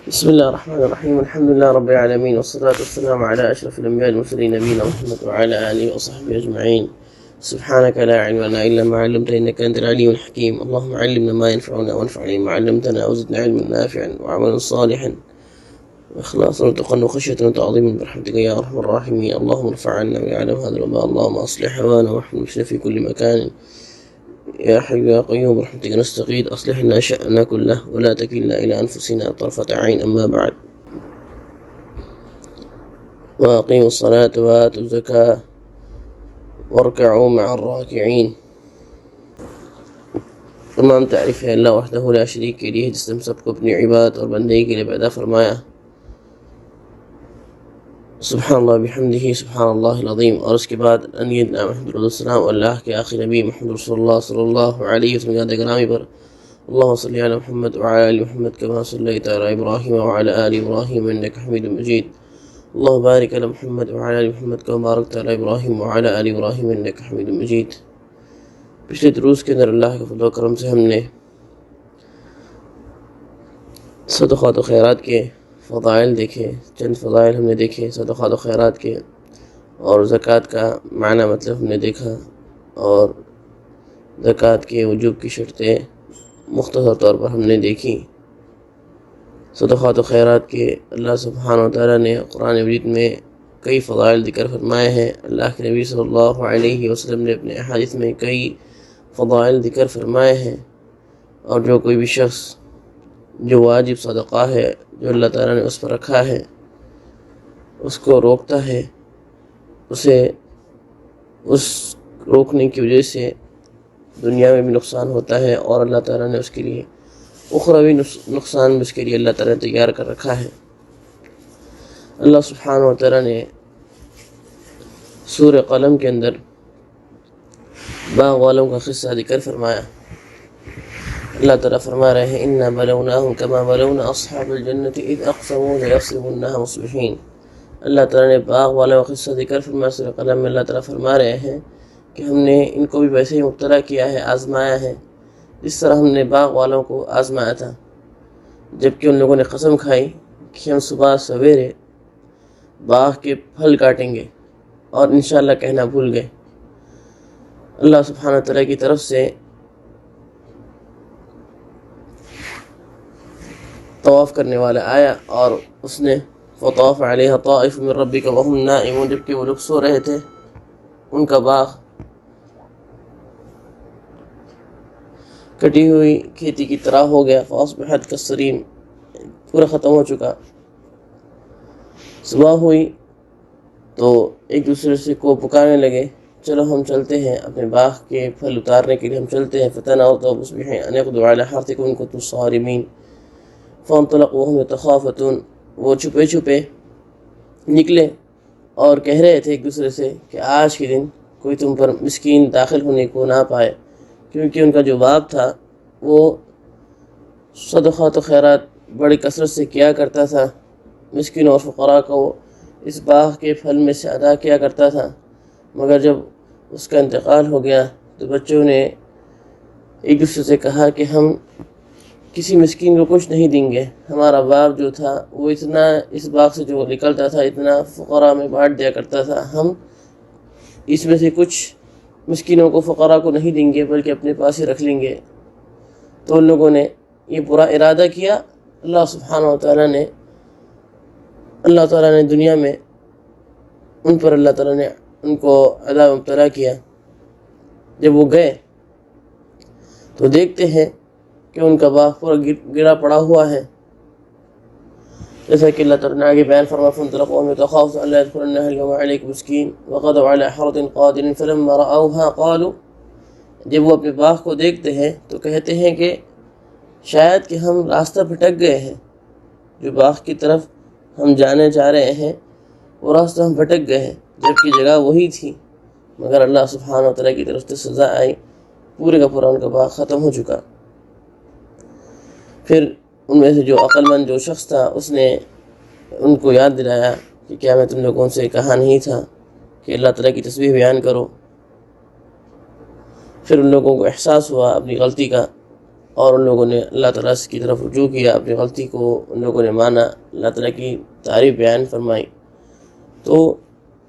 بسم الله الرحمن الرحيم. الحمد لله رب العالمين، والصلاة والسلام على أشرف الأنبياء المرسلين نبينا محمد وعلى آله وصحبه أجمعين. سبحانك لا علم لنا إلا ما علمتنا إنك أنت العليم الحكيم. اللهم علمنا ما ينفعنا وانفعنا ما علمتنا وزدنا علما نافعا وعملا صالحا وإخلاصا وتقى وخشية وتعظيما برحمتك يا أرحم الراحمين. اللهم ارفع عنا ويعلم هذا الوباء، اللهم أصلح حوانا واحمي المسلمين في كل مكان يا حي يا قيوم برحمتك نستغيث. أصلح لنا شأننا كله ولا تكلنا إلى أنفسنا طرفة عين. أما بعد، وأقيموا الصلاة وآتوا الزكاة واركعوا مع الراكعين. تمام تعریف ہے اللہ وحدہ لا شریک کے لیے جس نے ہم سب کو اپنی عبادت اور بندگی کے لیے پیدا فرمایا. سبحان اللہ بحمدہ سبحان اللہ العظیم. اور اس کے بعد سیدنا محمد السلام اللہ کے آخری نبی محمد رسول اللہ صلی اللہ علیہ وسلم گرامی پر اللہم صلی علی محمد وعلی آل محمد کما صلیت علی ابراہیم وعلی آل ابراہیم انک حمید مجید. اللہم بارک علی محمد وعلی آل محمد کما بارکت علی ابراہیم وعلی آل ابراہیم انک حمید مجید. پچھلے دروس کے اندر اللہ کے فضل و کرم سے ہم نے صدقات و خیرات کے فضائل دیکھے. چند فضائل ہم نے دیکھے صدقات و خیرات کے، اور زکوٰۃ کا معنی مطلب ہم نے دیکھا، اور زکوٰۃ کے وجوب کی شرطیں مختصر طور پر ہم نے دیکھی. صدقات و خیرات کے اللہ سبحانہ و تعالیٰ نے قرآن مجید میں کئی فضائل ذکر فرمائے ہیں. اللہ کے نبی صلی اللہ علیہ وسلم نے اپنے احادیث میں کئی فضائل ذکر فرمائے ہیں. اور جو کوئی بھی شخص جو واجب صدقہ ہے جو اللہ تعالیٰ نے اس پر رکھا ہے اس کو روکتا ہے، اسے اس روکنے کی وجہ سے دنیا میں بھی نقصان ہوتا ہے، اور اللہ تعالیٰ نے اس کے لیے اخروی نقصان بھی اس کے لیے اللہ تعالیٰ نے تیار کر رکھا ہے. اللہ سبحانہ و تعالیٰ نے سورہ قلم کے اندر باغ والوں کا قصہ ذکر فرمایا. اللہ تعالیٰ فرما رہے ہیں اِنَّا بَلَوْنَاهُمْ كَمَا بَلَوْنَا أَصْحَابَ الْجَنَّةِ إِذْ أَقْسَمُوا لَيَصْرِمُنَّهَا مُصْبِحِينَ. اللہ تعالیٰ نے باغ والوں کا قصہ ذکر فرمایا سورہ قلم میں. اللہ تعالیٰ فرما رہے ہیں کہ ہم نے ان کو بھی ویسے ہی مبتلا کیا ہے، آزمایا ہے جس طرح ہم نے باغ والوں کو آزمایا تھا، جبکہ ان لوگوں نے قسم کھائی کہ ہم صبح سویرے باغ کے پھل کاٹیں گے، اور انشاءاللہ کہنا بھول گئے. اللہ سبحانہ تعالیٰ کی طرف سے طواف کرنے والا آیا اور اس نے فطاف علیہا طائف من ربک وہم نائمون، جبکہ وہ لوگ سو رہے تھے. ان کا باغ کٹی ہوئی کھیتی کی طرح ہو گیا. فاصبحت کالصریم، پورا ختم ہو چکا. صبح ہوئی تو ایک دوسرے سے کو پکارنے لگے چلو ہم چلتے ہیں اپنے باغ کے پھل اتارنے کے لیے، ہم چلتے ہیں. فتناوضوا مصبحین ان اغدوا علی حرثکم ان کنتم صارمین. فانطلقوا وهم يتخافتون، وہ چھپے چھپے نکلے اور کہہ رہے تھے ایک دوسرے سے کہ آج کے دن کوئی تم پر مسکین داخل ہونے کو نہ پائے، کیونکہ ان کا جو باپ تھا وہ صدقات و خیرات بڑی کثرت سے کیا کرتا تھا. مسکین اور فقراء کو اس باغ کے پھل میں سے ادا کیا کرتا تھا. مگر جب اس کا انتقال ہو گیا تو بچوں نے ایک دوسرے سے کہا کہ ہم کسی مسکین کو کچھ نہیں دیں گے. ہمارا باپ جو تھا وہ اتنا اس باغ سے جو نکلتا تھا اتنا فقراء میں بانٹ دیا کرتا تھا، ہم اس میں سے کچھ مسکینوں کو فقراء کو نہیں دیں گے بلکہ اپنے پاس ہی رکھ لیں گے. تو ان لوگوں نے یہ برا ارادہ کیا. اللہ سبحانہ و تعالیٰ نے دنیا میں ان پر اللہ تعالیٰ نے ان کو عذاب مبتلا کیا. جب وہ گئے تو دیکھتے ہیں کہ ان کا باغ پورا گرا پڑا ہوا ہے، جیسا کہ اللہ تعالیٰ نے آگے بیان فرمایا فانطلقوا وهم يتخافتون ألا يدخلنها اليوم عليكم مسكين وغدوا على حرد قادر فلما رأوها قالوا. جب وہ اپنے باغ کو دیکھتے ہیں تو کہتے ہیں کہ شاید کہ ہم راستہ بھٹک گئے ہیں، جو باغ کی طرف ہم جانے جا رہے ہیں وہ راستہ ہم بھٹک گئے ہیں، جبکہ جگہ وہی تھی. مگر اللہ سبحانہ و تعالیٰ کی طرف سے سزا آئی، پورے کا پورا ان کا باغ ختم ہو چکا. پھر ان میں سے جو عقل مند جو شخص تھا اس نے ان کو یاد دلایا کہ کیا میں تم لوگوں سے کہا نہیں تھا کہ اللہ تعالیٰ کی تسبیح بیان کرو. پھر ان لوگوں کو احساس ہوا اپنی غلطی کا اور ان لوگوں نے اللہ تعالیٰ کی طرف رجوع کیا، اپنی غلطی کو ان لوگوں نے مانا، اللہ تعالیٰ کی تعریف بیان فرمائی۔ تو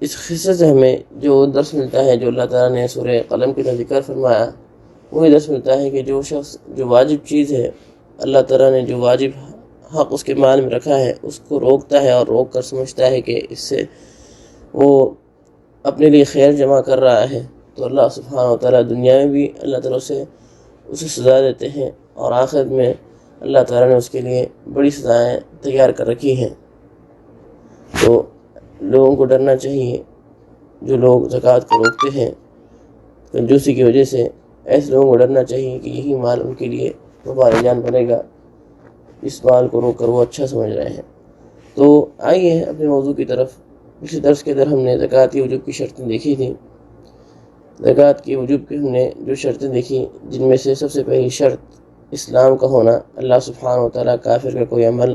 اس قصے سے ہمیں جو درس ملتا ہے، جو اللہ تعالیٰ نے سورہ قلم کے ذکر فرمایا، وہی درس ملتا ہے کہ جو شخص جو واجب چیز ہے، اللہ تعالیٰ نے جو واجب حق اس کے مال میں رکھا ہے، اس کو روکتا ہے اور روک کر سمجھتا ہے کہ اس سے وہ اپنے لیے خیر جمع کر رہا ہے، تو اللہ سبحانہ و تعالیٰ دنیا میں بھی اللہ تعالیٰ اسے سزا دیتے ہیں، اور آخرت میں اللہ تعالیٰ نے اس کے لیے بڑی سزائیں تیار کر رکھی ہیں۔ تو لوگوں کو ڈرنا چاہیے، جو لوگ زکوٰۃ کو روکتے ہیں کنجوسی کی وجہ سے، ایسے لوگوں کو ڈرنا چاہیے کہ یہی مال ان کے لیے وبال جان بنے گا، اس مال کو روک کر وہ اچھا سمجھ رہے ہیں۔ تو آئیے اپنے موضوع کی طرف۔ پچھلے درس کے اندر ہم نے زکوٰۃ کی وجوب کی شرطیں دیکھی تھیں۔ زکوٰۃ کی وجوب کی ہم نے جو شرطیں دیکھی، جن میں سے سب سے پہلی شرط اسلام کا ہونا۔ اللہ سبحانہ و تعالیٰ کافر کا کوئی عمل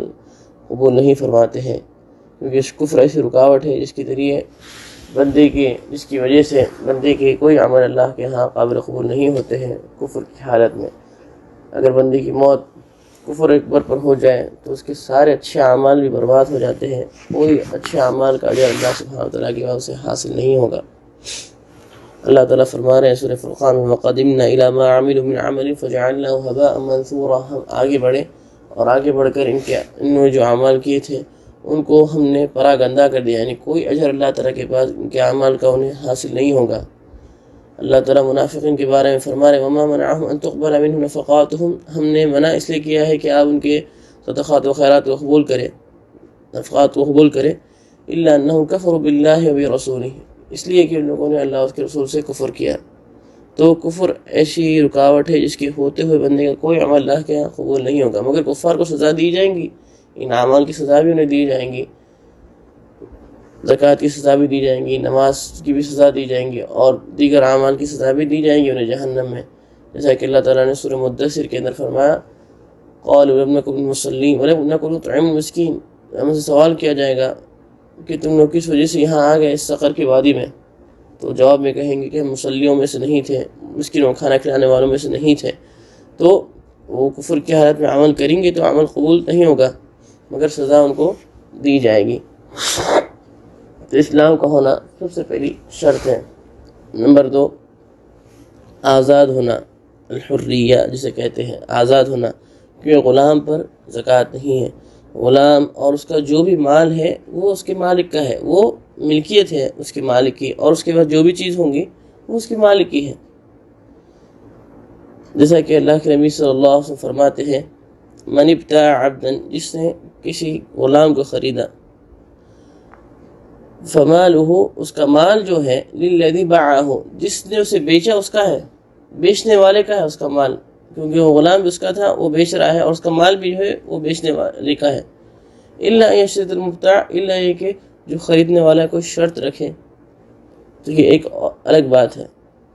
قبول نہیں فرماتے ہیں، کیونکہ کفر ایسی رکاوٹ ہے جس کی وجہ سے بندے کے کوئی عمل اللہ کے ہاں قابل قبول نہیں ہوتے ہیں۔ کفر کی حالت میں اگر بندے کی موت کفر اکبر پر ہو جائے تو اس کے سارے اچھے اعمال بھی برباد ہو جاتے ہیں، کوئی اچھے اعمال کا اجر اللہ سبحانہ و تعالیٰ کی وجہ سے حاصل نہیں ہوگا۔ اللہ تعالیٰ فرما رہے ہیں سورہ فرقان میں، وَقَدِمْنَا إِلَىٰ مَا عَمِلُوا مِنْ عَمَلٍ فَجَعَلْنَاهُ هَبَاءً مَنْثُورًا۔ ہم آگے بڑھے اور آگے بڑھ کر انہوں نے جو اعمال کیے تھے ان کو ہم نے پرا گندہ کر دیا، یعنی کوئی اجر اللہ تعالیٰ کے پاس ان کے اعمال کا انہیں حاصل نہیں ہوگا۔ اللہ تعالیٰ منافقین کے بارے میں فرما رہے، وَمَا مَنَعَهُمْ أَن تُقْبَلَ مِنْهُمْ نَفَقَاتُهُمْ، ہم نے منع اس لیے کیا ہے کہ آپ ان کے صدقات و خیرات کو قبول کریں، نفقات کو قبول کریں، إِلَّا أَنَّهُمْ كَفَرُوا بِاللَّهِ وَبِرَسُولِهِ، اس لیے کہ ان لوگوں نے اللہ اس کے رسول سے کفر کیا۔ تو کفر ایسی رکاوٹ ہے جس کے ہوتے ہوئے بندے کا کوئی عمل اللہ کے یہاں قبول نہیں ہوگا، مگر کفار کو سزا دی جائیں گی، ان اعمال کی سزا بھی انہیں دی جائیں گی، زکوٰۃ کی سزا بھی دی جائیں گی، نماز کی بھی سزا دی جائیں گی، اور دیگر اعمال کی سزا بھی دی جائیں گی انہیں جہنم میں، جیسا کہ اللہ تعالیٰ نے سورہ مدثر کے اندر فرمایا، قالوا لم نكن مصلين ولم نكن نطعم المسكين، ہم سے سوال کیا جائے گا کہ تم لوگ کس وجہ سے یہاں آ گئے اس سقر کی وادی میں، تو جواب میں کہیں گے کہ ہم مصلیوں میں سے نہیں تھے، مسکینوں کھانا کھلانے والوں میں سے نہیں تھے۔ تو وہ کفر کی حالت میں عمل کریں گے تو عمل قبول نہیں ہوگا، مگر سزا ان کو دی جائے گی۔ تو اسلام کا ہونا سب سے پہلی شرط ہے۔ نمبر 2، آزاد ہونا، الحریہ جسے کہتے ہیں، آزاد ہونا، کیونکہ غلام پر زکوٰۃ نہیں ہے۔ غلام اور اس کا جو بھی مال ہے وہ اس کے مالک کا ہے، وہ ملکیت ہے اس کے مالک کی، اور اس کے بعد جو بھی چیز ہوں گی وہ اس کے مالک کی ہے، جیسا کہ اللہ کے نبی صلی اللہ علیہ وسلم فرماتے ہیں، من ابتاع عبدا، جس نے کسی غلام کو خریدا، فمالہ، اس کا مال جو ہے، للذی باعہ، جس نے اسے بیچا اس کا ہے، بیچنے والے کا ہے اس کا مال، کیونکہ وہ غلام بھی اس کا تھا، وہ بیچ رہا ہے، اور اس کا مال بھی جو ہے وہ بیچنے والے کا ہے۔ الا ان یشترط المبتاع، الا یہ کہ جو خریدنے والا کوئی شرط رکھے، تو یہ ایک الگ بات ہے۔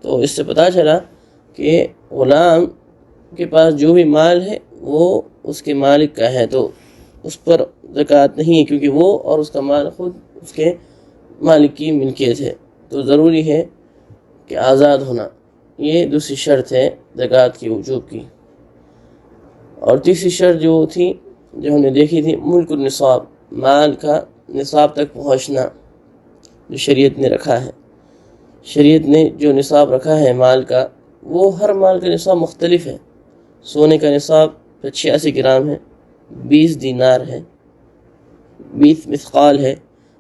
تو اس سے پتہ چلا کہ غلام کے پاس جو بھی مال ہے وہ اس کے مالک کا ہے، تو اس پر زکوٰۃ نہیں ہے، کیونکہ وہ اور اس کا مال خود اس کے مالک کی ملکیت ہے۔ تو ضروری ہے کہ آزاد ہونا، یہ دوسری شرط ہے زکوٰۃ کی وجوب کی۔ اور تیسری شرط جو تھی، جو ہم نے دیکھی تھی، ملک النصاب، مال کا نصاب تک پہنچنا، جو شریعت نے رکھا ہے۔ شریعت نے جو نصاب رکھا ہے مال کا، وہ ہر مال کا نصاب مختلف ہے۔ سونے کا نصاب 86 گرام ہے، 20 دینار ہے، 20 مثقال ہے،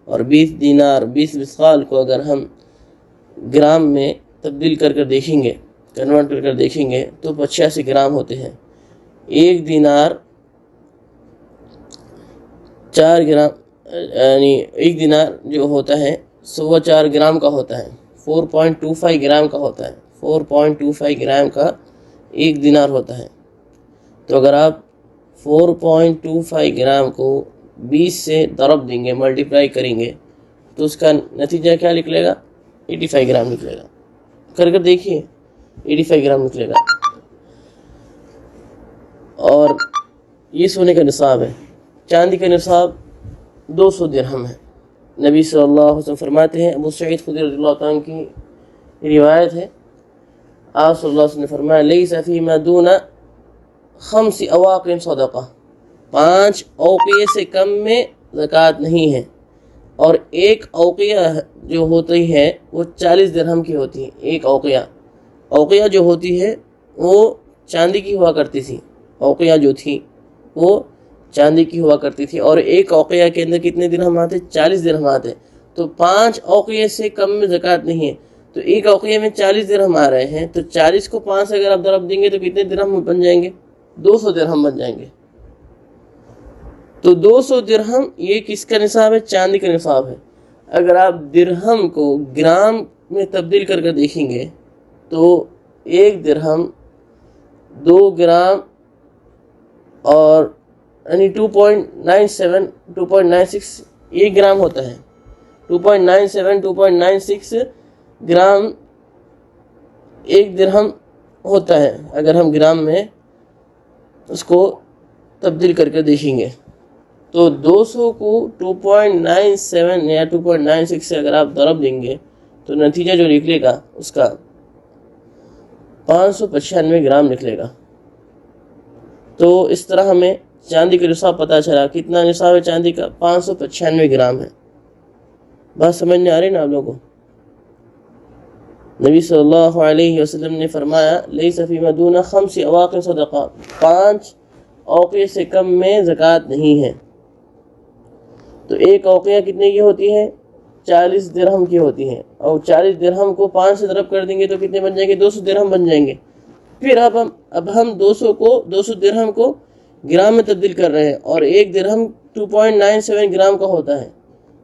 اور 20 دینار 20 مثقال کو اگر ہم گرام میں تبدیل کر دیکھیں گے، کنورٹ کر دیکھیں گے، تو 85 گرام ہوتے ہیں۔ ایک دینار 4 گرام، یعنی ایک دینار جو ہوتا ہے 4.25 گرام کا ہوتا ہے، 4.25 گرام کا ہوتا ہے، 4.25 گرام کا ایک دینار ہوتا ہے۔ تو اگر آپ 4.25 گرام کو 20 سے ضرب دیں گے، ملٹیپلائی کریں گے، تو اس کا نتیجہ کیا نکلے گا؟ 85 گرام نکلے گا۔ کر دیکھیے، 85 گرام نکلے گا۔ اور یہ سونے کا نصاب ہے۔ چاندی کا نصاب 200 درہم ہے۔ نبی صلی اللہ علیہ وسلم فرماتے ہیں، ابو سعید خدری رضی اللہ عنہ کی روایت ہے، آپ صلی اللہ علیہ وسلم نے فرمایا، لیس فیما دون خمس اواق صدقہ، 5 اوقیے سے کم میں زکوٰۃ نہیں ہے، اور ایک اوقیہ جو ہوتی ہے وہ 40 درہم کی ہوتی ہے۔ ایک اوقیہ جو ہوتی ہے وہ چاندی کی ہوا کرتی تھی، اوقیہ جو تھی وہ چاندی کی ہوا کرتی تھی، اور ایک اوقیہ کے اندر کتنے درہم آتے؟ 40 درہم آتے۔ تو 5 اوقیے سے کم میں زکوٰۃ نہیں ہے، تو ایک اوقیہ میں 40 درہم آ رہے ہیں، تو 40 کو 5 سے اگر آپ ضرب دیں گے تو کتنے درہم بن جائیں گے؟ 200 درہم بن جائیں گے۔ تو 200 درہم یہ کس کا نصاب ہے؟ چاندی کا نصاب ہے۔ اگر آپ درہم کو گرام میں تبدیل کر کے دیکھیں گے تو 1 درہم 2 گرام اور یعنی 2.97 2.96 یہ گرام ہوتا ہے۔ 2.97 2.96 گرام 1 درہم ہوتا ہے، اگر ہم گرام میں اس کو تبدیل کر کے دیکھیں گے تو 200 کو 2.97 یا 2.96 سے اگر آپ ضرب دیں گے تو نتیجہ جو نکلے گا اس کا 595 گرام نکلے گا۔ تو اس طرح ہمیں چاندی کا نصاب پتہ چلا۔ کتنا نصاب ہے چاندی کا؟ 595 گرام ہے۔ بات سمجھ میں آ رہی نا آپ لوگوں کو؟ نبی صلی اللہ علیہ وسلم نے فرمایا لیس فی ما دون 5 اواق صدقہ، 5 اوقیے سے کم میں زکوٰۃ نہیں ہے۔ تو ایک اوقیہ کتنے کی ہوتی ہے؟ 40 درہم کی ہوتی ہے، اور 40 درہم کو 5 سے ضرب کر دیں گے تو کتنے بن جائیں گے؟ 200 درہم بن جائیں گے۔ پھر اب ہم 200 درہم کو گرام میں تبدیل کر رہے ہیں، اور 1 درہم 2.97 گرام کا ہوتا ہے،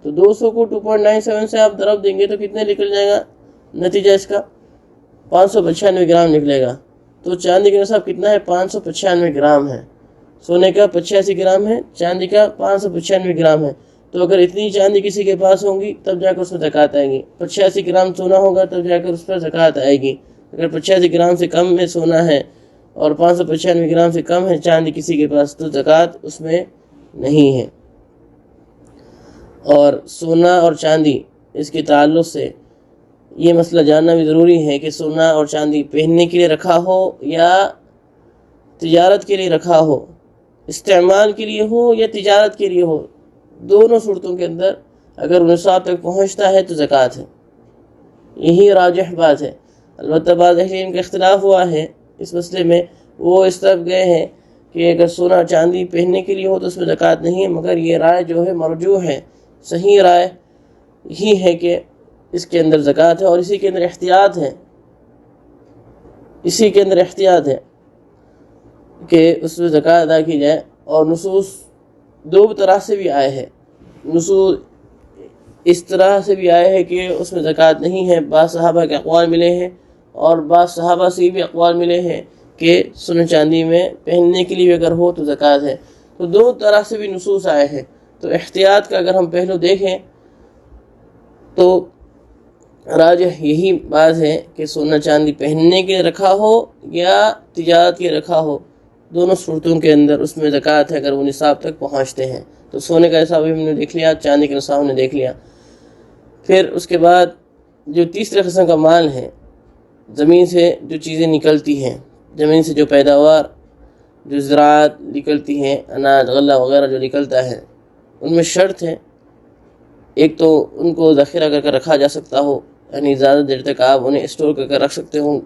تو 200 کو 2.97 سے آپ ضرب دیں گے تو کتنے نکل جائے گا نتیجہ اس کا؟ 595 گرام نکلے گا۔ تو چاندی کا نصاب کتنا ہے؟ 595 گرام ہے۔ سونے کا 85 گرام ہے، چاندی کا 595 گرام ہے۔ تو اگر اتنی چاندی کسی کے پاس ہوں گی تب جا کر اس میں زکوٰۃ آئے گی، 85 گرام سونا ہوگا تب جا کر اس پر زکوٰۃ آئے گی۔ اگر 85 گرام سے کم میں سونا ہے اور 595 گرام سے کم ہے چاندی کسی کے پاس تو زکوٰۃ اس میں نہیں ہے۔ اور سونا اور چاندی اس کے تعلق سے یہ مسئلہ جاننا بھی ضروری ہے کہ سونا اور چاندی پہننے کے لیے رکھا ہو یا تجارت کے لیے رکھا ہو، استعمال کے لیے ہو یا تجارت کے لیے ہو، دونوں صورتوں کے اندر اگر نصاب تک پہنچتا ہے تو زکوٰۃ ہے۔ یہی راجح بات ہے۔ البتہ بعض اہل علم کا اختلاف ہوا ہے اس مسئلے میں، وہ اس طرف گئے ہیں کہ اگر سونا چاندی پہننے کے لیے ہو تو اس میں زکوٰۃ نہیں ہے، مگر یہ رائے جو ہے مرجوح ہے، صحیح رائے یہی ہے کہ اس کے اندر زکوٰۃ ہے، اور اسی کے اندر احتیاط ہے کہ اس میں زکوٰۃ ادا کی جائے۔ اور نصوص 2 طرح سے بھی آئے ہیں، نصوص اس طرح سے بھی آئے ہیں کہ اس میں زکوٰۃ نہیں ہے، بعض صحابہ کے اقوال ملے ہیں، اور بعض صحابہ سے بھی اقوال ملے ہیں کہ سونے چاندی میں پہننے کے لیے اگر ہو تو زکوٰۃ ہے۔ تو 2 طرح سے بھی نصوص آئے ہیں۔ تو احتیاط کا اگر ہم پہلو دیکھیں تو راجح یہی بات ہے کہ سونا چاندی پہننے کے لیے رکھا ہو یا تجارت کے رکھا ہو، دونوں صورتوں کے اندر اس میں زکوٰۃ ہے اگر وہ نصاب تک پہنچتے ہیں۔ تو سونے کا نصاب ہم نے دیکھ لیا، چاندی کا نصاب ہم نے دیکھ لیا۔ پھر اس کے بعد جو تیسرے قسم کا مال ہے، زمین سے جو چیزیں نکلتی ہیں، زمین سے جو پیداوار، جو زراعت نکلتی ہیں، اناج غلہ وغیرہ جو نکلتا ہے، ان میں شرط ہے، ایک تو ان کو ذخیرہ کر کے رکھا جا سکتا ہو، یعنی زیادہ دیر تک آپ انہیں اسٹور کر کے رکھ سکتے ہوں،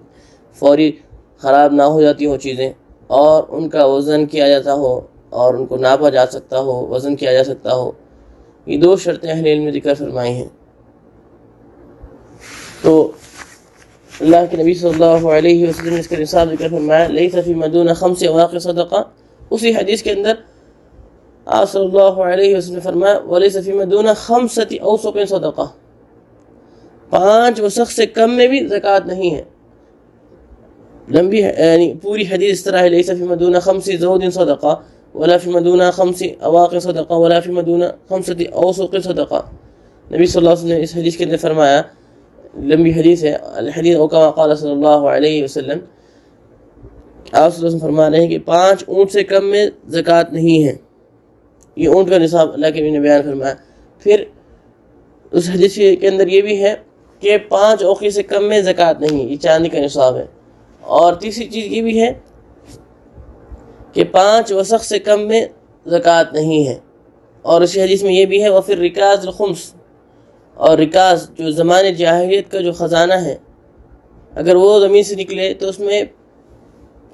فوری خراب نہ ہو جاتی ہوں چیزیں، اور ان کا وزن کیا جاتا ہو اور ان کو ناپا جا سکتا ہو، وزن کیا جا سکتا ہو۔ یہ 2 شرطیں اہل علم نے ذکر فرمائی ہیں۔ تو اللہ کے نبی صلی اللہ علیہ وسلم نے اس کا نصاب ذکر فرمایا لیس فی ما دون 5 اواق صدقہ۔ اسی حدیث کے اندر آپ صلی اللہ علیہ وسلم نے فرمایا ولیس فی ما دون 5 اوسق صدقہ، 5 وسق سے کم میں بھی زکوٰۃ نہیں ہے۔ لمبی یعنی پوری حدیث اس طرح ہے لیس فی ما دون 5 زود صدقہ ولا فی ما دون 5 اواق صدقہ ولا فی ما دون 5 اوسق صدقہ۔ نبی صلی اللہ علیہ وسلم نے اس حدیث کے اندر فرمایا، لمبی حدیث ہے، الحدیث او کما قال صلی اللہ علیہ وسلم، آپ صلی اللہ علیہ وسلم فرما رہے ہیں کہ 5 اونٹ سے کم میں زکوٰۃ نہیں ہے۔ یہ اونٹ کا نصاب اللہ کے نبی نے بیان فرمایا۔ پھر اس حدیث کے اندر یہ بھی ہے کہ 5 اوقیے سے کم میں زکوٰۃ نہیں، یہ چاندی کا نصاب ہے۔ اور تیسری چیز یہ بھی ہے کہ 5 وسق سے کم میں زکوٰۃ نہیں ہے۔ اور اسی حدیث میں یہ بھی ہے وفر رکاز الخمس، اور رکاز جو زمانے جاہلیت کا جو خزانہ ہے، اگر وہ زمین سے نکلے تو اس میں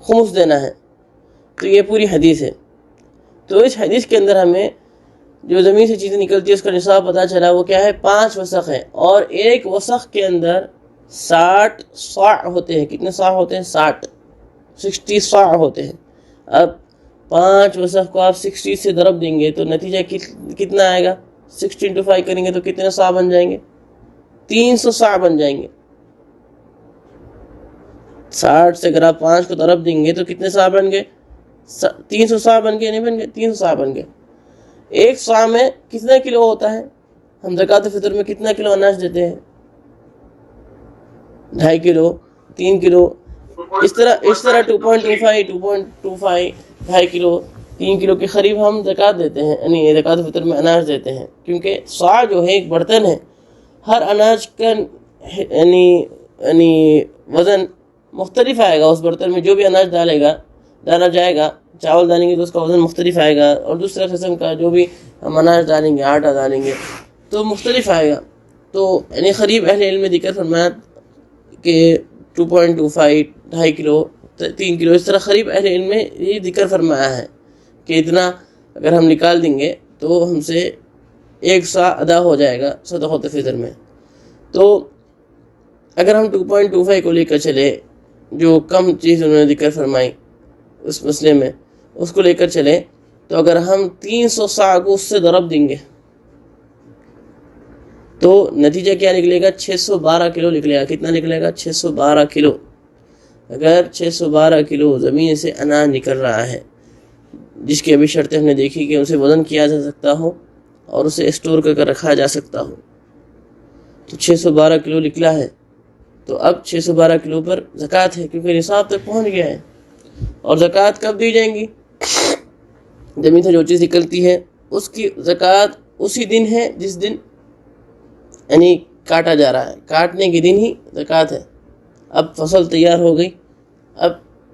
خمس دینا ہے۔ تو یہ پوری حدیث ہے۔ تو اس حدیث کے اندر ہمیں جو زمین سے چیزیں نکلتی ہے اس کا نصاب پتہ چلا، وہ کیا ہے؟ 5 وسق ہے، اور ایک وسق کے اندر 60 صاع ہوتے ہیں۔ کتنے صاع ہوتے ہیں؟ 60 صاع ہوتے ہیں۔ اب 5 وسق کو آپ 60 سے ضرب دیں گے تو نتیجہ کتنا آئے گا؟ 60 × 5 کریں گے تو کتنے صاع بن جائیں گے؟ 300 صاع بن جائیں گے۔ 60 سے اگر آپ 5 کو ضرب دیں گے تو کتنے صاع بن گئے؟ 300 صاع بن گئے، نہیں بن گئے؟ 300 صاع بن گئے۔ ایک صاع میں کتنا کلو ہوتا ہے؟ ہم زکوٰۃ فطر میں کتنا کلو اناج دیتے ہیں؟ 2.5 کلو، 3 کلو، اس طرح 2.25 2.5 کلو، 3 کلو کے قریب ہم زکوٰۃ دیتے ہیں، یعنی زکوٰۃ فطر میں اناج دیتے ہیں، کیونکہ صاع جو ہے ایک برتن ہے۔ ہر اناج کا یعنی وزن مختلف آئے گا۔ اس برتن میں جو بھی اناج ڈالا جائے گا، چاول ڈالیں گے تو اس کا وزن مختلف آئے گا، اور دوسرے قسم کا جو بھی ہم اناج ڈالیں گے، آٹا ڈالیں گے تو مختلف آئے گا۔ تو یعنی قریب اہل علم نے ذکر فرمایا کہ 2.25 2.5 کلو، 3 کلو، اس طرح قریب اہل علم نے یہ ذکر فرمایا ہے کہ اتنا اگر ہم نکال دیں گے تو ہم سے 1 صاع ادا ہو جائے گا صدقۃ فطر میں۔ تو اگر ہم 2.25 کو لے کر چلے، جو کم چیز انہوں نے ذکر فرمائی اس مسئلے میں، اس کو لے کر چلیں تو اگر ہم 300 صاع کو اس سے ضرب دیں گے تو نتیجہ کیا نکلے گا؟ 612 کلو نکلے گا۔ کتنا نکلے گا؟ 612 کلو۔ اگر 612 کلو زمین سے اناج نکل رہا ہے، جس کی ابھی شرطیں ہم نے دیکھی کہ اسے وزن کیا جا سکتا ہو اور اسے اسٹور کر رکھا جا سکتا ہو، تو 612 کلو نکلا ہے، تو اب 612 کلو پر زکوٰۃ ہے، کیونکہ نصاب تک پہنچ گیا ہے۔ اور زکوٰۃ کب دی جائیں گی؟ زمین سے جو چیز نکلتی ہے اس کی زکوٰۃ اسی دن ہے جس دن یعنی کاٹا جا رہا ہے، کاٹنے کے دن ہی زکوٰۃ ہے۔ اب فصل تیار ہو گئی، اب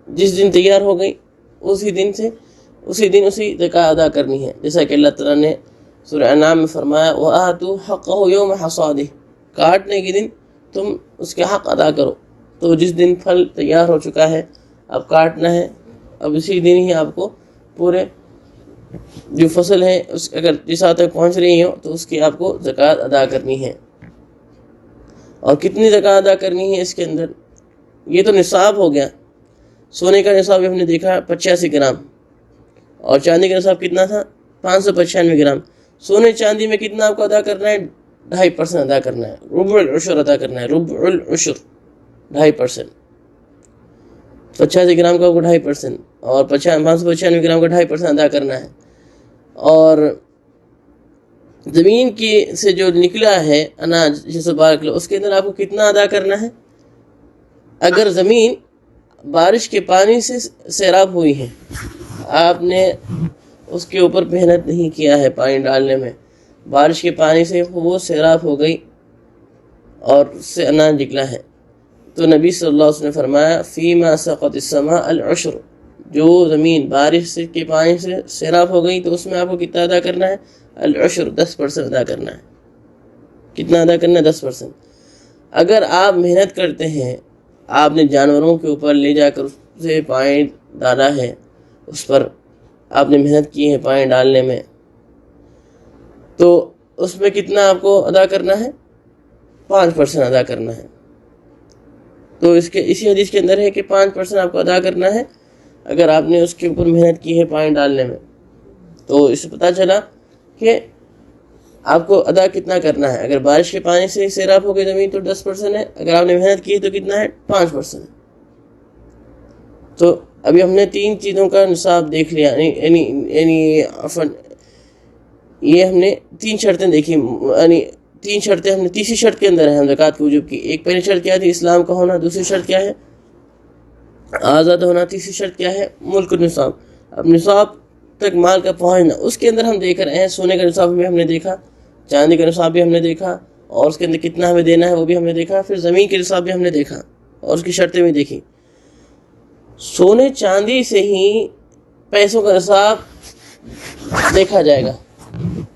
جس دن تیار ہو گئی اسی دن زکوٰۃ ادا کرنی ہے، جیسا کہ اللہ تعالیٰ نے سورہ انعام میں فرمایا وَآتُوا حَقَّهُ يَوْمَ حَصَادِهِ، کاٹنے کے دن تم اس کے حق ادا کرو۔ تو جس دن پھل تیار ہو چکا ہے، اب کاٹنا ہے، اب اسی دن ہی آپ کو پورے جو فصل ہے اگر جس حد تک پہنچ رہی ہو تو اس کی آپ کو زکوٰۃ ادا کرنی ہے۔ اور کتنی زکوٰۃ ادا کرنی ہے اس کے اندر؟ یہ تو نصاب ہو گیا۔ سونے کا نصاب ہم نے دیکھا 85 گرام، اور چاندی کا نصاب کتنا تھا؟ 595 گرام۔ سونے چاندی میں کتنا آپ کو ادا کرنا ہے؟ 2.5% ادا کرنا ہے، ربع العشر ادا کرنا ہے، ربع العشر 2.5%۔ 85 گرام کا آپ کو 2.5%، اور 595 گرام کا 2.5% ادا کرنا ہے۔ اور زمین کی سے جو نکلا ہے اناج 612 کلو، اس کے اندر آپ کو کتنا ادا کرنا ہے؟ اگر زمین بارش کے پانی سے سیراب ہوئی ہے، آپ نے اس کے اوپر محنت نہیں کیا ہے پانی ڈالنے میں، بارش کے پانی سے وہ سیراب ہو گئی اور اس سے اناج نکلا ہے، تو نبی صلی اللہ علیہ وسلم نے فرمایا فیما سقط السماء العشر، جو زمین بارش کے پانی سے سیراب ہو گئی تو اس میں آپ کو کتنا ادا کرنا ہے؟ العشر 10% ادا کرنا ہے۔ کتنا ادا کرنا ہے؟ 10%۔ اگر آپ محنت کرتے ہیں، آپ نے جانوروں کے اوپر لے جا کر اسے پانی ڈالا ہے، اس پر آپ نے محنت کی ہے پانی ڈالنے میں، تو اس میں کتنا آپ کو ادا کرنا ہے؟ 5% ادا کرنا ہے۔ تو اسی حدیث کے اندر ہے کہ 5% آپ کو ادا کرنا ہے اگر آپ نے اس کے اوپر محنت کی ہے پانی ڈالنے میں۔ تو اس سے پتہ چلا کہ آپ کو ادا کتنا کرنا ہے۔ اگر بارش کے پانی سے سیراب ہو گئی زمین تو 10% ہے، اگر آپ نے محنت کی تو کتنا ہے؟ 5%۔ تو ابھی ہم نے 3 چیزوں کا نصاب دیکھ لیا، یعنی یہ ہم نے 3 شرطیں دیکھی، یعنی 3 شرطیں ہم نے تیسری شرط کے اندر ہے ہم زکوٰۃ کے وجوب کی۔ ایک پہلی شرط کیا تھی؟ اسلام کا ہونا۔ دوسری شرط کیا ہے؟ آزاد ہونا۔ تیسری شرط کیا ہے؟ ملک النصاب، اب نصاب تک مال کا پہنچنا۔ اس کے اندر ہم دیکھ رہے ہیں سونے کا نصاب بھی ہم نے دیکھا، چاندی کا نصاب بھی ہم نے دیکھا، اور اس کے اندر کتنا ہمیں دینا ہے وہ بھی ہم نے دیکھا، پھر زمین کے نصاب بھی ہم نے دیکھا اور اس کی شرطیں بھی دیکھی۔ سونے چاندی سے ہی پیسوں کا نصاب دیکھا جائے گا.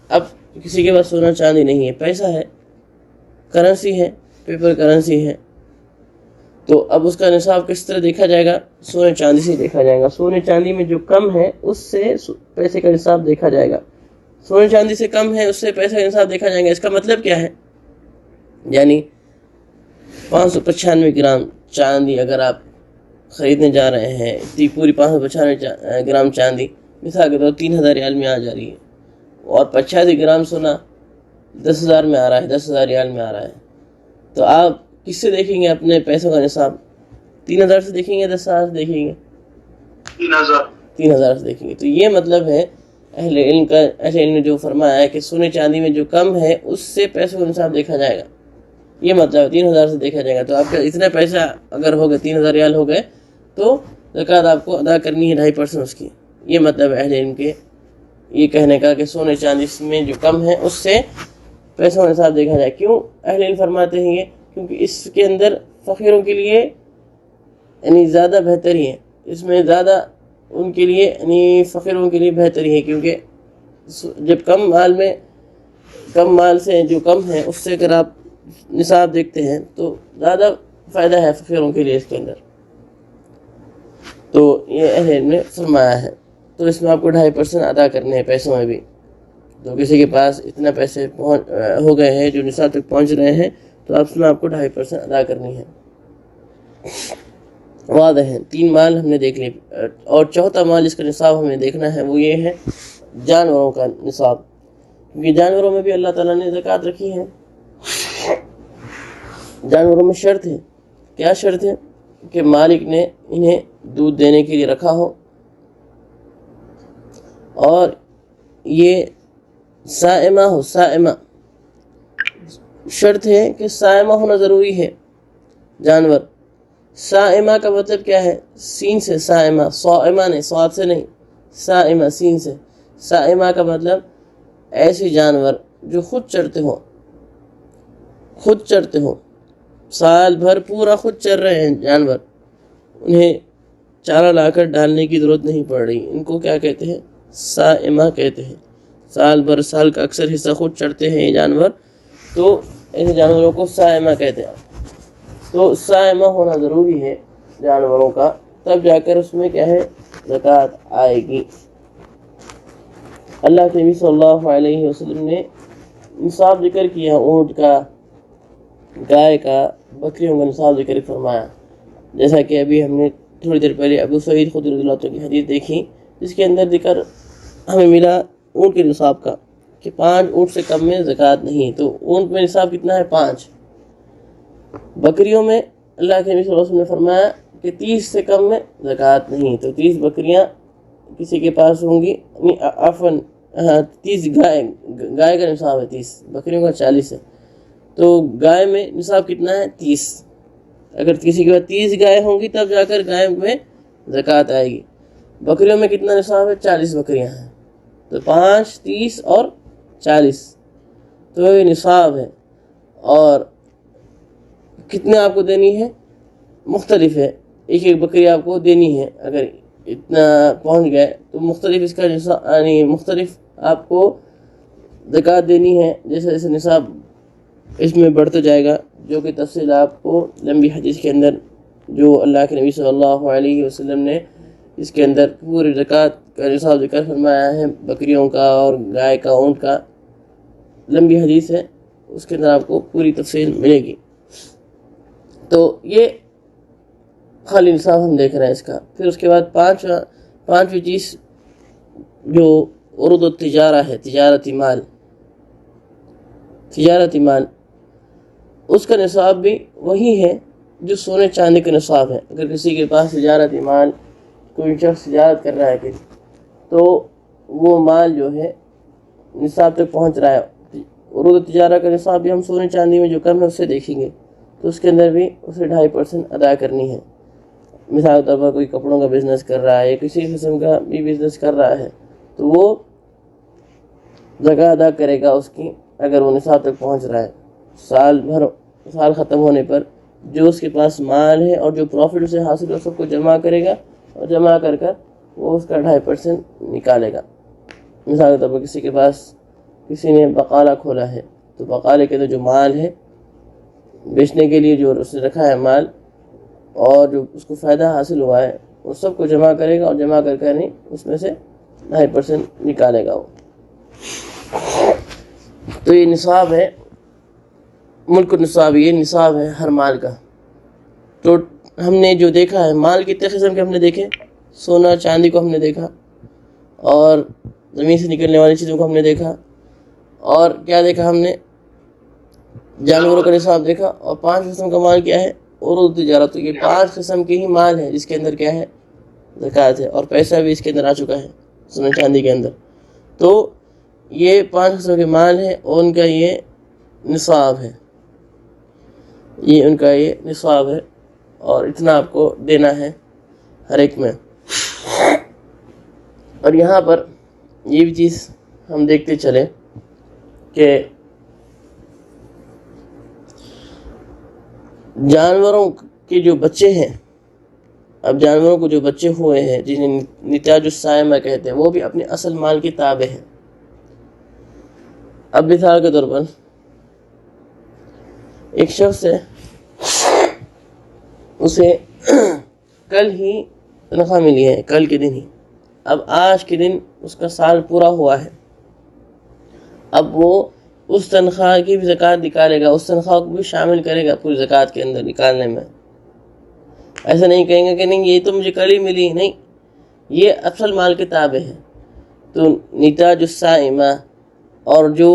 اب کسی کے پاس سونا چاندی نہیں ہے، پیسہ ہے، کرنسی ہے، پیپر کرنسی ہے، تو اب اس کا نصاب کس طرح دیکھا جائے گا؟ سونے چاندی سے دیکھا جائے گا. سونے چاندی میں جو کم ہے اس سے پیسے کا نصاب دیکھا جائے گا. سونے چاندی سے کم ہے اس سے پیسے کا نصاب دیکھا جائے گا. اس کا مطلب کیا ہے؟ یعنی 595 گرام چاندی اگر آپ خریدنے جا رہے ہیں، پوری 595 گرام چاندی مثال کے طور 3000 ریال میں آ جا رہی ہے، اور 85 گرام سونا 10,000 میں آ رہا ہے، 10,000 ریال میں آ رہا ہے، تو آپ کس سے دیکھیں گے اپنے پیسوں کا نصاب؟ 3,000 سے دیکھیں گے، 10,000 سے دیکھیں گے؟ 3,000 سے دیکھیں گے. تو یہ مطلب ہے اہل علم نے جو فرمایا ہے کہ سونے چاندی میں جو کم ہے اس سے پیسوں کا نصاب دیکھا جائے گا. یہ مطلب ہے 3,000 سے دیکھا جائے گا. تو آپ کا اتنا پیسہ اگر ہو گئے، 3,000 ریال ہو گئے، تو زکوٰۃ آپ کو ادا کرنی ہے 2.5% اس کی. یہ مطلب ہے اہل علم کے یہ کہنے کا کہ سونے چاندی میں جو کم ہے اس سے پیسوں کا نصاب دیکھا جائے. کیوں اہل علم فرماتے ہیں یہ؟ کیونکہ اس کے اندر فقیروں کے لیے یعنی زیادہ بہتری ہے، اس میں زیادہ ان کے لیے یعنی فقیروں کے لیے بہتری ہے. کیونکہ جب کم مال سے جو کم ہے اس سے اگر آپ نصاب دیکھتے ہیں تو زیادہ فائدہ ہے فقیروں کے لیے اس کے اندر. تو یہ اہل علم نے فرمایا ہے. تو اس میں آپ کو 2.5% ادا کرنے ہیں پیسوں میں بھی. تو کسی کے پاس اتنا پیسے ہو گئے ہیں جو نصاب تک پہنچ رہے ہیں تو اس میں آپ کو 2.5% ادا کرنی ہے. واضح ہے. 3 مال ہم نے دیکھ لی، اور چوتھا مال جس کا نصاب ہمیں دیکھنا ہے وہ یہ ہے جانوروں کا نصاب. کیونکہ جانوروں میں بھی اللہ تعالیٰ نے زکوٰۃ رکھی ہے. جانوروں میں شرط ہے. کیا شرط ہے؟ کہ مالک نے انہیں دودھ دینے کے لیے رکھا ہو، اور یہ سائمہ ہو. سائمہ شرط ہے کہ سائمہ ہونا ضروری ہے جانور. سائمہ کا مطلب کیا ہے؟ سین سے سائمہ، صائمہ نہیں، صاد سے نہیں، سائمہ سین سے. سائمہ کا مطلب ایسے جانور جو خود چرتے ہوں، سال بھر پورا خود چر رہے ہیں جانور، انہیں چارہ لا کر ڈالنے کی ضرورت نہیں پڑ رہی. ان کو کیا کہتے ہیں؟ سائمہ کہتے ہیں. سال کا اکثر حصہ خود چرتے ہیں یہ جانور، تو ایسے جانوروں کو سائمہ کہتے ہیں. تو سائمہ ہونا ضروری ہے جانوروں کا، تب جا کر اس میں کیا ہے؟ زکوٰۃ آئے گی. اللہ کے نبی صلی اللہ علیہ وسلم نے نصاب ذکر کیا اونٹ کا، گائے کا، بکریوں کا نصاب ذکر فرمایا. جیسا کہ ابھی ہم نے تھوڑی دیر پہلے ابو سعید خدری رضی اللہ عنہ کی حدیث دیکھی، جس کے اندر ذکر ہمیں ملا اونٹ کے نصاب کا کہ 5 اونٹ سے کم میں زکوٰۃ نہیں. تو اونٹ میں نصاب کتنا ہے؟ 5. بکریوں میں اللہ کے نبی صلی اللہ علیہ وسلم نے فرمایا کہ 30 سے کم میں زکوٰۃ نہیں. تو 30 بکریاں کسی کے پاس ہوں گی، 30 گائے کا نصاب ہے، 30 بکریوں کا 40 ہے. تو گائے میں نصاب کتنا ہے؟ 30. اگر کسی کے پاس 30 گائے ہوں گی تب جا کر گائے میں زکوٰۃ آئے گی. بکریوں میں کتنا نصاب ہے؟ 40 بکریاں ہیں. تو 5، 30 اور 40 تو یہ نصاب ہے. اور کتنے آپ کو دینی ہے؟ مختلف ہے. ایک بکری آپ کو دینی ہے. اگر اتنا پہنچ گئے تو مختلف اس کا نصاب یعنی مختلف آپ کو زکوٰۃ دینی ہے. جیسے جیسے نصاب اس میں بڑھتا جائے گا، جو کہ تفصیل آپ کو لمبی حدیث کے اندر جو اللہ کے نبی صلی اللہ علیہ وسلم نے اس کے اندر پوری زکوٰۃ کا نصاب ذکر فرمایا ہے، بکریوں کا اور گائے کا، اونٹ کا، لمبی حدیث ہے، اس کے اندر آپ کو پوری تفصیل ملے گی. تو یہ خالی نصاب ہم دیکھ رہے ہیں اس کا. پھر اس کے بعد پانچویں چیز جو عروض التجارہ ہے، تجارتی مال، اس کا نصاب بھی وہی ہے جو سونے چاندی کا نصاب ہے. اگر کسی کے پاس تجارتی مال، کوئی شخص تجارت کر رہا ہے تو وہ مال جو ہے نصاب تک پہنچ رہا ہے. عروض تجارہ کا نصاب بھی ہم سونے چاندی میں جو کم ہے اسے دیکھیں گے، تو اس کے اندر بھی اسے 2.5% ادا کرنی ہے. مثال کے طور پر کوئی کپڑوں کا بزنس کر رہا ہے یا کسی قسم کا بھی بزنس کر رہا ہے تو وہ زکوٰۃ ادا کرے گا اس کی، اگر وہ نصاب تک پہنچ رہا ہے. سال ختم ہونے پر جو اس کے پاس مال ہے اور جو پروفٹ اسے حاصل ہو سب کو جمع کرے گا، اور جمع کر وہ اس کا 2.5% نکالے گا۔ مثال کے طور پر کسی نے بقالہ کھولا ہے، تو بقالے کے اندر جو مال ہے بیچنے کے لیے جو اس نے رکھا ہے مال، اور جو اس کو فائدہ حاصل ہوا ہے، وہ سب کو جمع کرے گا، اور جمع کر کے نہیں اس میں سے 2.5% نکالے گا وہ۔ تو یہ نصاب ہے، ملک النصاب، یہ نصاب ہے ہر مال کا۔ تو ہم نے جو دیکھا ہے مال کتنے قسم کے ہم نے دیکھے، سونا چاندی کو ہم نے دیکھا، اور زمین سے نکلنے والی چیزوں کو ہم نے دیکھا، اور کیا دیکھا ہم نے، جانوروں کا نصاب دیکھا، اور 5 قسم کا مال کیا ہے، عروض تجارت۔ تو یہ 5 قسم کے ہی مال ہے جس کے اندر کیا ہے، زکوٰۃ ہے، اور پیسہ بھی اس کے اندر آ چکا ہے سونا چاندی کے اندر۔ تو یہ 5 قسم کے مال ہیں، اور ان کا یہ نصاب ہے، یہ ان کا یہ نصاب ہے، اور اتنا آپ کو دینا ہے ہر ایک میں۔ اور یہاں پر یہ بھی چیز ہم دیکھتے چلے کہ جانوروں کے جو بچے ہیں، اب جانوروں کو جو بچے ہوئے ہیں جنہیں نتاج السائمہ کہتے ہیں، وہ بھی اپنے اصل مال کے تابع ہیں۔ اب مثال کے طور پر ایک شخص ہے، اسے کل ہی تنخواہ ملی ہے، کل کے دن ہی، اب آج کے دن اس کا سال پورا ہوا ہے، اب وہ اس تنخواہ کی بھی زکوٰۃ نکالے گا، اس تنخواہ کو بھی شامل کرے گا پوری زکوٰۃ کے اندر نکالنے میں۔ ایسا نہیں کہیں گے کہ نہیں یہ تو مجھے کل ہی ملی، نہیں، یہ اصل مال کے تابع ہے۔ تو نتاج السائمہ، اور جو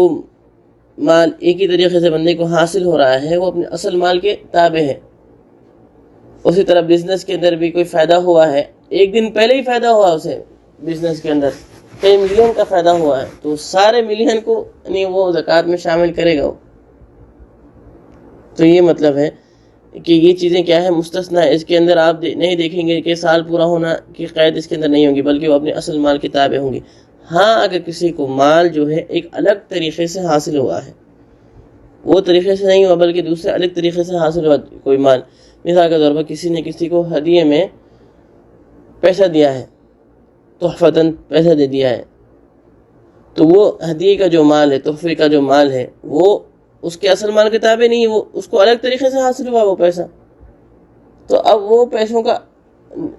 مال ایک ہی طریقے سے بندے کو حاصل ہو رہا ہے وہ اپنے اصل مال کے تابع ہے۔ اسی طرح بزنس کے اندر بھی کوئی فائدہ ہوا ہے، ایک دن پہلے ہی فائدہ ہوا اسے بزنس کے اندر، کئی ملین کا فائدہ ہوا ہے، تو سارے ملین کو یعنی وہ زکوٰۃ میں شامل کرے گا وہ۔ تو یہ مطلب ہے کہ یہ چیزیں کیا ہے، مستثنا ہے، اس کے اندر آپ نہیں دیکھیں گے کہ سال پورا ہونا کی قید اس کے اندر نہیں ہوگی، بلکہ وہ اپنے اصل مال کے تابع ہوں گی۔ ہاں اگر کسی کو مال جو ہے ایک الگ طریقے سے حاصل ہوا ہے، وہ طریقے سے نہیں ہوا بلکہ دوسرے الگ طریقے سے حاصل ہوا کوئی مال، مثال کے طور پر کسی نے کسی کو ہدیے میں پیسہ دیا ہے، تحفتاً پیسہ دے دیا ہے، تو وہ ہدیے کا جو مال ہے، تحفے کا جو مال ہے، وہ اس کے اصل مال کے تابع نہیں، وہ اس کو الگ طریقے سے حاصل ہوا وہ پیسہ۔ تو اب وہ پیسوں کا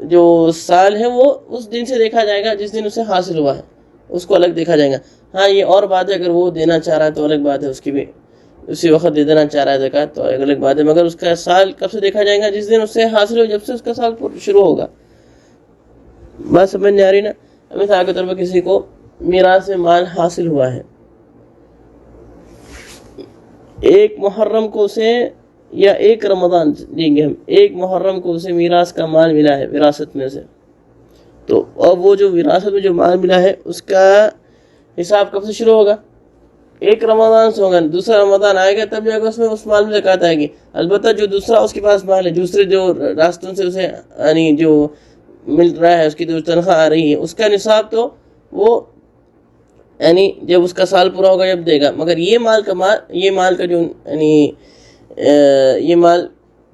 جو سال ہے وہ اس دن سے دیکھا جائے گا جس دن اسے حاصل ہوا ہے، اس کو الگ دیکھا جائے گا۔ ہاں یہ اور بات ہے، اگر وہ دینا چاہ رہا ہے تو الگ بات ہے، اس کی بھی اسی وقت دے دینا چاہ رہا ہے زکوٰۃ تو الگ بات ہے، مگر اس کا سال کب سے دیکھا جائے گا، جس دن اس سے حاصل ہو، جب سے اس کا سال شروع ہوگا۔ بات سمجھ نہیں آ رہی نا؟ مثال کے طور پر کسی کو میراث میں مال حاصل ہوا ہے، 1 محرم کو اسے، یا 1 رمضان دیں گے ہم، 1 محرم کو اسے میراث کا مال ملا ہے وراثت میں سے، تو اب وہ جو وراثت میں جو مال ملا ہے اس کا حساب کب سے شروع ہوگا، 1 رمضان سے ہوگا، دوسرا رمضان آئے گا تب جا کے اس مال میں زکوٰۃ آئے گی۔ البتہ جو دوسرا اس کے پاس مال ہے، دوسرے جو راستوں سے اسے یعنی جو مل رہا ہے، اس کی جو تنخواہ آ رہی ہے، اس کا نصاب تو وہ یعنی جب اس کا سال پورا ہوگا جب دے گا، مگر یہ مال کا جو یعنی یہ مال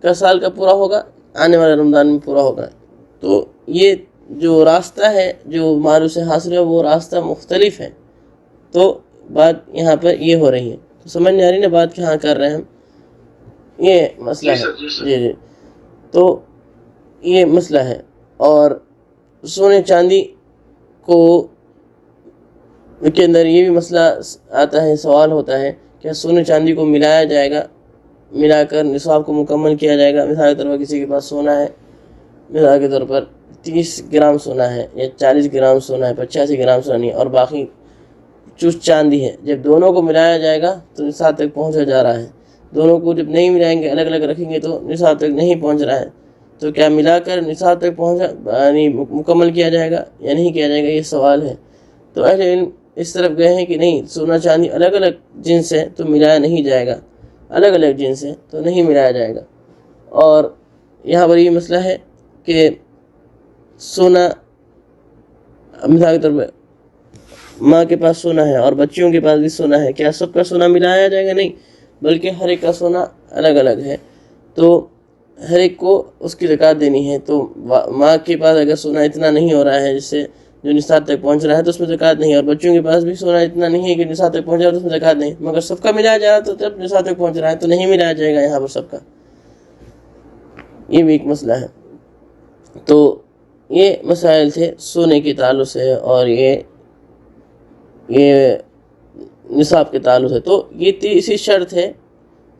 کا سال کا پورا ہوگا، آنے والے رمضان میں پورا ہوگا۔ تو یہ جو راستہ ہے جو مال سے حاصل ہے وہ راستہ مختلف ہے۔ تو بات یہاں پر یہ ہو رہی ہے، تو سمجھ نہیں آ رہی نا بات کہاں کر رہے ہیں ہم، یہ مسئلہ ہے۔ جی تو یہ مسئلہ ہے۔ اور سونے چاندی کو کے اندر یہ بھی مسئلہ آتا ہے، سوال ہوتا ہے کہ سونے چاندی کو ملایا جائے گا، ملا کر نصاب کو مکمل کیا جائے گا۔ مثال کے طور پر کسی کے پاس سونا ہے، مثال کے طور پر 30 گرام سونا ہے، یا 40 گرام سونا ہے، 85 گرام سونا نہیں، اور باقی چست چاندی ہے، جب دونوں کو ملایا جائے گا تو نصاب تک پہنچا جا رہا ہے، دونوں کو جب نہیں ملائیں گے، الگ الگ رکھیں گے تو نصاب تک نہیں پہنچ رہا ہے، تو کیا ملا کر نصاب تک یعنی مکمل کیا جائے گا یا نہیں کیا جائے گا، یہ سوال ہے۔ تو اہل علم اس طرف گئے ہیں کہ نہیں، سونا چاندی الگ الگ جنس ہے تو ملایا نہیں جائے گا، الگ الگ جنس ہے تو نہیں ملایا جائے گا۔ اور یہاں پر یہ مسئلہ ہے کہ سونا، مثال کے طور پر ماں کے پاس سونا ہے اور بچیوں کے پاس بھی سونا ہے، کیا سب کا سونا ملایا جائے گا؟ نہیں، بلکہ ہر ایک کا سونا الگ الگ ہے۔ تو ہر ایک کو اس کی زکوٰۃ دینی ہے. تو ماں کے پاس اگر سونا اتنا نہیں ہو رہا ہے جس سے جو نصاب تک پہنچ رہا ہے تو اس میں زکوٰۃ نہیں ہے، اور بچوں کے پاس بھی سونا اتنا نہیں ہے کہ نصاب تک پہنچ رہا ہے تو اس میں زکوٰۃ نہیں، مگر سب کا ملایا جا رہا تو جب نصاب تک پہنچ رہا ہے تو نہیں ملایا جائے گا یہاں پر سب کا. یہ بھی ایک مسئلہ ہے. تو یہ مسائل تھے سونے کے تعلق سے اور یہ نصاب کے تعلق سے. تو یہ تیسری شرط ہے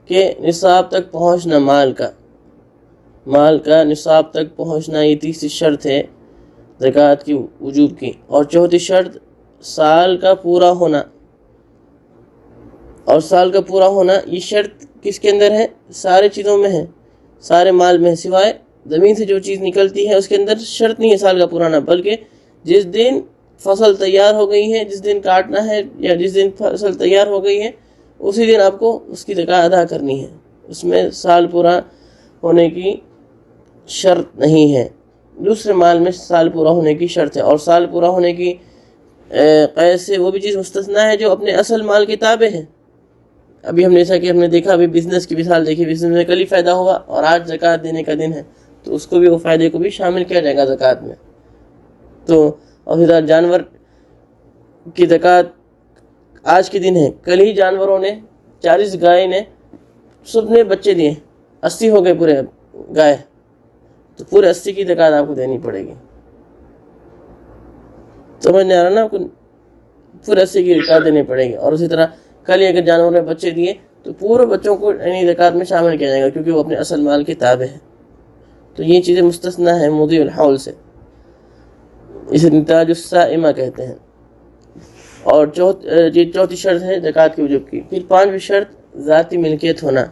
کہ نصاب تک پہنچنا، مال کا نصاب تک پہنچنا، یہ تیسری شرط ہے زکوٰۃ کی وجوب کی. اور چوتھی شرط سال کا پورا ہونا. اور سال کا پورا ہونا یہ شرط کس کے اندر ہے؟ سارے چیزوں میں ہے، سارے مال میں ہے، سوائے زمین سے جو چیز نکلتی ہے اس کے اندر شرط نہیں ہے سال کا پرانا، بلکہ جس دن فصل تیار ہو گئی ہے، جس دن کاٹنا ہے یا جس دن فصل تیار ہو گئی ہے اسی دن آپ کو اس کی زکوٰۃ ادا کرنی ہے. اس میں سال پورا ہونے کی شرط نہیں ہے. دوسرے مال میں سال پورا ہونے کی شرط ہے، اور سال پورا ہونے کی قید سے وہ بھی چیز مستثنا ہے جو اپنے اصل مال کے تابع ہے. ابھی ہم نے جیسا کہ ہم نے دیکھا، ابھی بزنس کی مثال دیکھی، بزنس میں کل ہی فائدہ ہوا اور آج زکوٰۃ دینے کا دن ہے تو اس کو بھی، وہ فائدے کو بھی شامل کیا جائے گا زکوٰۃ میں. تو اور پھر جانور کی زکوٰۃ آج کے دن ہے، کل ہی جانوروں نے 40 گائے نے سب نے بچے دیے، 80 ہو گئے پورے گائے، تو پورے 80 کی زکوٰۃ آپ کو دینی پڑے گی. سمجھ نہیں آ رہا نا آپ کو؟ پورے 80 کی زکوٰۃ دینی پڑے گی. اور اسی طرح کل ہی اگر جانور نے بچے دیے تو پورے بچوں کو یعنی زکوٰۃ میں شامل کیا جائے گا کیونکہ وہ اپنے اصل مال کے تابع ہے. تو یہ چیزیں مستثنا ہیں مودی الحول سے، اسے نتاج السائمہ کہتے ہیں. اور چوتھی شرط ہے زکوٰۃ کے وجوب کی. پھر پانچویں شرط ذاتی ملکیت ہونا،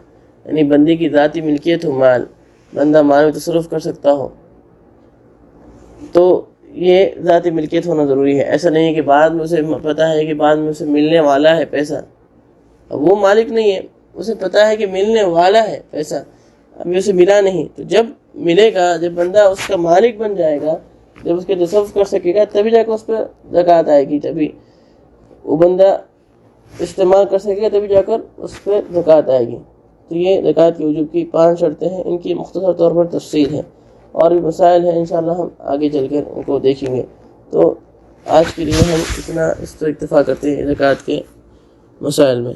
یعنی بندے کی ذاتی ملکیت ہو، مال، بندہ مال میں تصرف کر سکتا ہو. تو یہ ذاتی ملکیت ہونا ضروری ہے. ایسا نہیں ہے کہ بعد میں اسے پتہ ہے کہ بعد میں اسے ملنے والا ہے پیسہ، اب وہ مالک نہیں ہے، اسے پتہ ہے کہ ملنے والا ہے پیسہ، ابھی اسے ملا نہیں. تو جب ملے گا، جب بندہ اس کا مالک بن جائے گا، جب اس کے تصرف کر سکے گا، تبھی جا کر اس پہ زکوٰۃ آئے گی. تبھی وہ بندہ استعمال کر سکے گا، تبھی جا کر اس پہ زکوٰۃ آئے گی. تو یہ زکوٰۃ کے وجوب کی 5 شرطیں ہیں. ان کی مختصر طور پر تفصیل ہے، اور بھی مسائل ہیں انشاءاللہ ہم آگے چل کر ان کو دیکھیں گے. تو آج کے لیے ہم اتنا اس پر اکتفا کرتے ہیں زکوٰۃ کے مسائل میں.